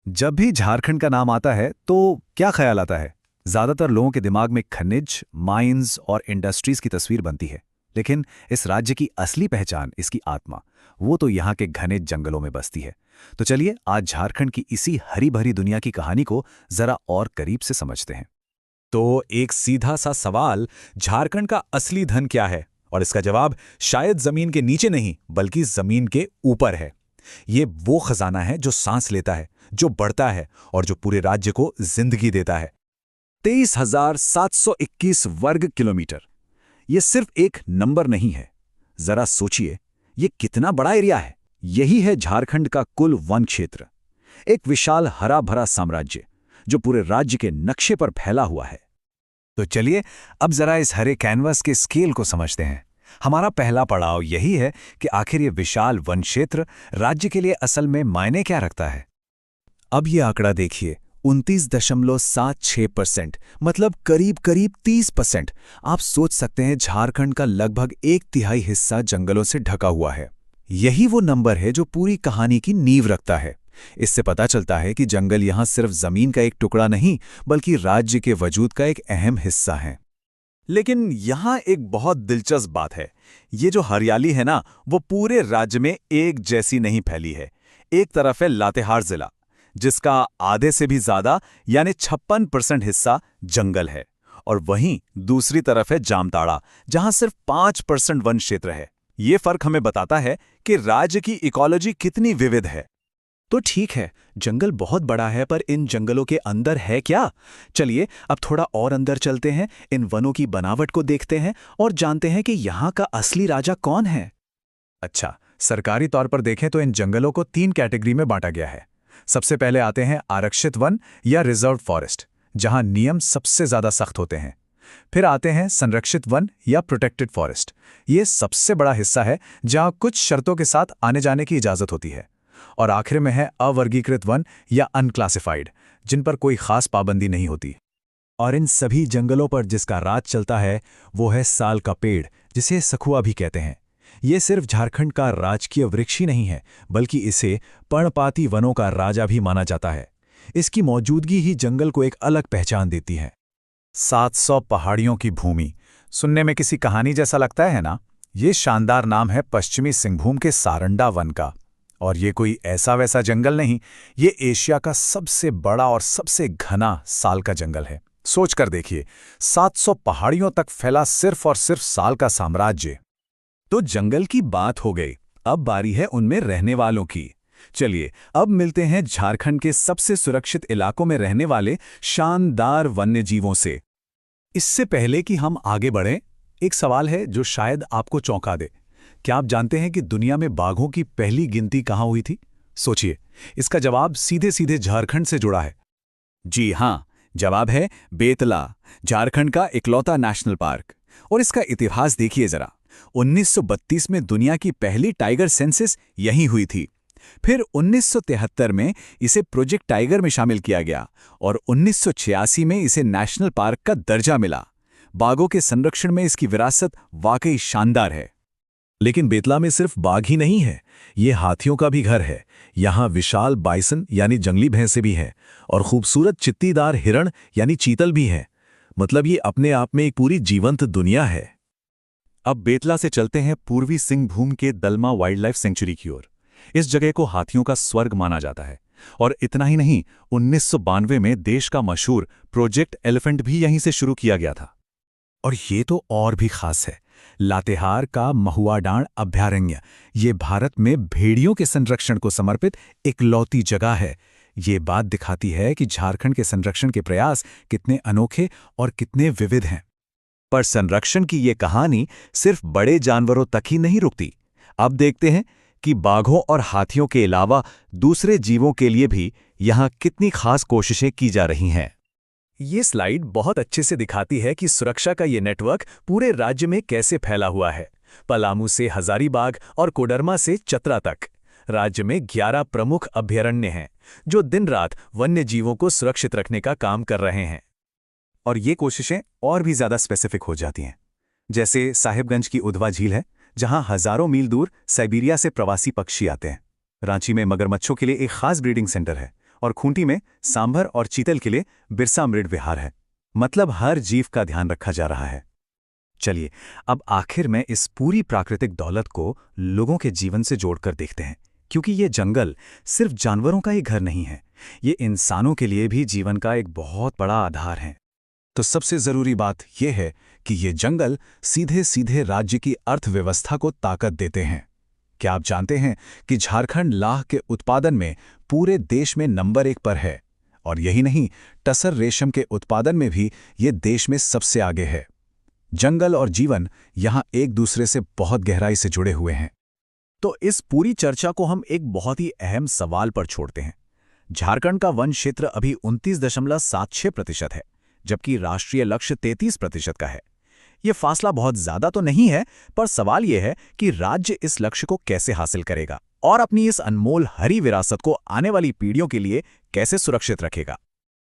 जब भी झारखंड का नाम आता है तो क्या ख्याल आता है? ज्यादातर लोगों के दिमाग में खनिज, माइंस और इंडस्ट्रीज की तस्वीर बनती है। लेकिन इस राज्य की असली पहचान, इसकी आत्मा, वो तो यहाँ के घने जंगलों में बसती है। तो चलिए आज झारखंड की इसी हरी भरी दुनिया की कहानी को जरा और करीब से समझते हैं। तो एक सीधा सा सवाल, झारखंड का असली धन क्या है? और इसका जवाब शायद जमीन के नीचे नहीं बल्कि जमीन के ऊपर है। ये वो खजाना है जो सांस लेता है, जो बढ़ता है और जो पूरे राज्य को जिंदगी देता है। 23,721 वर्ग किलोमीटर। ये सिर्फ एक नंबर नहीं है। जरा सोचिए, ये कितना बड़ा एरिया है। यही है झारखंड का कुल वन क्षेत्र। एक विशाल हरा भरा साम्राज्य जो पूरे राज्य के नक्शे पर फैला हुआ है। तो चलिए अब जरा इस हरे कैनवस के स्केल को समझते हैं। हमारा पहला पड़ाव यही है कि आखिर ये विशाल वन क्षेत्र राज्य के लिए असल में मायने क्या रखता है। अब ये आंकड़ा देखिए, 29.76%, मतलब करीब करीब 30%। आप सोच सकते हैं झारखंड का लगभग 1/3 हिस्सा जंगलों से ढका हुआ है। यही वो नंबर है जो पूरी कहानी की नींव रखता है। इससे पता चलता है कि जंगल यहाँ सिर्फ जमीन का एक टुकड़ा नहीं बल्कि राज्य के वजूद का एक अहम हिस्सा है। लेकिन यहाँ एक बहुत दिलचस्प बात है। ये जो हरियाली है ना, वो पूरे राज्य में एक जैसी नहीं फैली है। एक तरफ है लातेहार जिला, जिसका आधे से भी ज्यादा यानी 56% हिस्सा जंगल है, और वहीं दूसरी तरफ है जामताड़ा, जहां सिर्फ 5% वन क्षेत्र है। ये फर्क हमें बताता है कि राज्य की इकोलॉजी कितनी विविध है। तो ठीक है, जंगल बहुत बड़ा है, पर इन जंगलों के अंदर है क्या? चलिए अब थोड़ा और अंदर चलते हैं, इन वनों की बनावट को देखते हैं और जानते हैं कि यहाँ का असली राजा कौन है। अच्छा, सरकारी तौर पर देखें तो इन जंगलों को 3 कैटेगरी में बांटा गया है। सबसे पहले आते हैं आरक्षित वन या रिजर्व फॉरेस्ट, जहां नियम सबसे ज्यादा सख्त होते हैं। फिर आते हैं संरक्षित वन या प्रोटेक्टेड फॉरेस्ट। ये सबसे बड़ा हिस्सा है जहां कुछ शर्तों के साथ आने जाने की इजाजत होती है। और आखिर में है अवर्गीकृत वन या अनक्लासिफाइड, जिन पर कोई खास पाबंदी नहीं होती। और इन सभी जंगलों पर जिसका राज चलता है वो है साल का पेड़, जिसे सखुआ भी कहते हैं। ये सिर्फ झारखंड का राजकीय वृक्ष ही नहीं है, बल्कि इसे पर्णपाती वनों का राजा भी माना जाता है। इसकी मौजूदगी ही जंगल को एक अलग पहचान देती है। 700 पहाड़ियों की भूमि, सुनने में किसी कहानी जैसा लगता है ना? ये शानदार नाम है पश्चिमी सिंहभूम के सारंडा वन का। और ये कोई ऐसा वैसा जंगल नहीं, ये एशिया का सबसे बड़ा और सबसे घना साल का जंगल है। सोच कर देखिए, 700 पहाड़ियों तक फैला सिर्फ और सिर्फ साल का साम्राज्य। तो जंगल की बात हो गई, अब बारी है उनमें रहने वालों की। चलिए अब मिलते हैं झारखंड के सबसे सुरक्षित इलाकों में रहने वाले शानदार वन्यजीवों से। इससे पहले कि हम आगे बढ़ें, एक सवाल है जो शायद आपको चौंका दे। क्या आप जानते हैं कि दुनिया में बाघों की पहली गिनती कहाँ हुई थी? सोचिए, इसका जवाब सीधे सीधे झारखंड से जुड़ा है। जी हां, जवाब है बेतला, झारखंड का इकलौता नेशनल पार्क। और इसका इतिहास देखिए जरा। 1932 में दुनिया की पहली टाइगर सेंसस यहीं हुई थी। फिर 1973 में इसे प्रोजेक्ट टाइगर में शामिल किया गया और 1986 में इसे नेशनल पार्क का दर्जा मिला। बाघों के संरक्षण में इसकी विरासत वाकई शानदार है। लेकिन बेतला में सिर्फ बाघ ही नहीं है, ये हाथियों का भी घर है। यहाँ विशाल बाइसन यानी जंगली भैंसे भी हैं और खूबसूरत चित्तीदार हिरण यानी चीतल भी हैं। मतलब ये अपने आप में एक पूरी जीवंत दुनिया है। अब बेतला से चलते हैं पूर्वी सिंहभूम के दलमा वाइल्ड लाइफ सेंचुरी की ओर। इस जगह को हाथियों का स्वर्ग माना जाता है। और इतना ही नहीं, 1992 में देश का मशहूर प्रोजेक्ट एलिफेंट भी यहीं से शुरू किया गया था। और ये तो और भी खास है, लातेहार का महुआडांड अभयारण्य। ये भारत में भेड़ियों के संरक्षण को समर्पित इकलौती जगह है। ये बात दिखाती है कि झारखंड के संरक्षण के प्रयास कितने अनोखे और कितने विविध हैं। पर संरक्षण की ये कहानी सिर्फ बड़े जानवरों तक ही नहीं रुकती। अब देखते हैं कि बाघों और हाथियों के अलावा दूसरे जीवों के लिए भी यहाँ कितनी खास कोशिशें की जा रही हैं। ये स्लाइड बहुत अच्छे से दिखाती है कि सुरक्षा का ये नेटवर्क पूरे राज्य में कैसे फैला हुआ है। पलामू से हजारीबाग और कोडरमा से चतरा तक राज्य में 11 प्रमुख अभयारण्य हैं जो दिन रात वन्य जीवों को सुरक्षित रखने का काम कर रहे हैं। और ये कोशिशें और भी ज्यादा स्पेसिफिक हो जाती हैं। जैसे साहिबगंज की उधवा झील है, जहां हजारों मील दूर साइबेरिया से प्रवासी पक्षी आते हैं। रांची में मगरमच्छों के लिए एक खास ब्रीडिंग सेंटर है और खूंटी में सांभर और चीतल के लिए बिरसा मृड विहार है। मतलब हर जीव का ध्यान रखा जा रहा है। चलिए अब आखिर में इस पूरी प्राकृतिक दौलत को लोगों के जीवन से जोड़कर देखते हैं, क्योंकि ये जंगल सिर्फ जानवरों का ही घर नहीं है, ये इंसानों के लिए भी जीवन का एक बहुत बड़ा आधार है। तो सबसे जरूरी बात यह है कि ये जंगल सीधे सीधे राज्य की अर्थव्यवस्था को ताकत देते हैं। क्या आप जानते हैं कि झारखंड लाह के उत्पादन में पूरे देश में नंबर 1 पर है, और यही नहीं, टसर रेशम के उत्पादन में भी ये देश में सबसे आगे है। जंगल और जीवन यहाँ एक दूसरे से बहुत गहराई से जुड़े हुए हैं। तो इस पूरी चर्चा को हम एक बहुत ही अहम सवाल पर छोड़ते हैं। झारखंड का वन क्षेत्र अभी 29.76% है, जबकि राष्ट्रीय लक्ष्य 33% का है। ये फासला बहुत ज्यादा तो नहीं है, पर सवाल यह है कि राज्य इस लक्ष्य को कैसे हासिल करेगा और अपनी इस अनमोल हरी विरासत को आने वाली पीढ़ियों के लिए कैसे सुरक्षित रखेगा।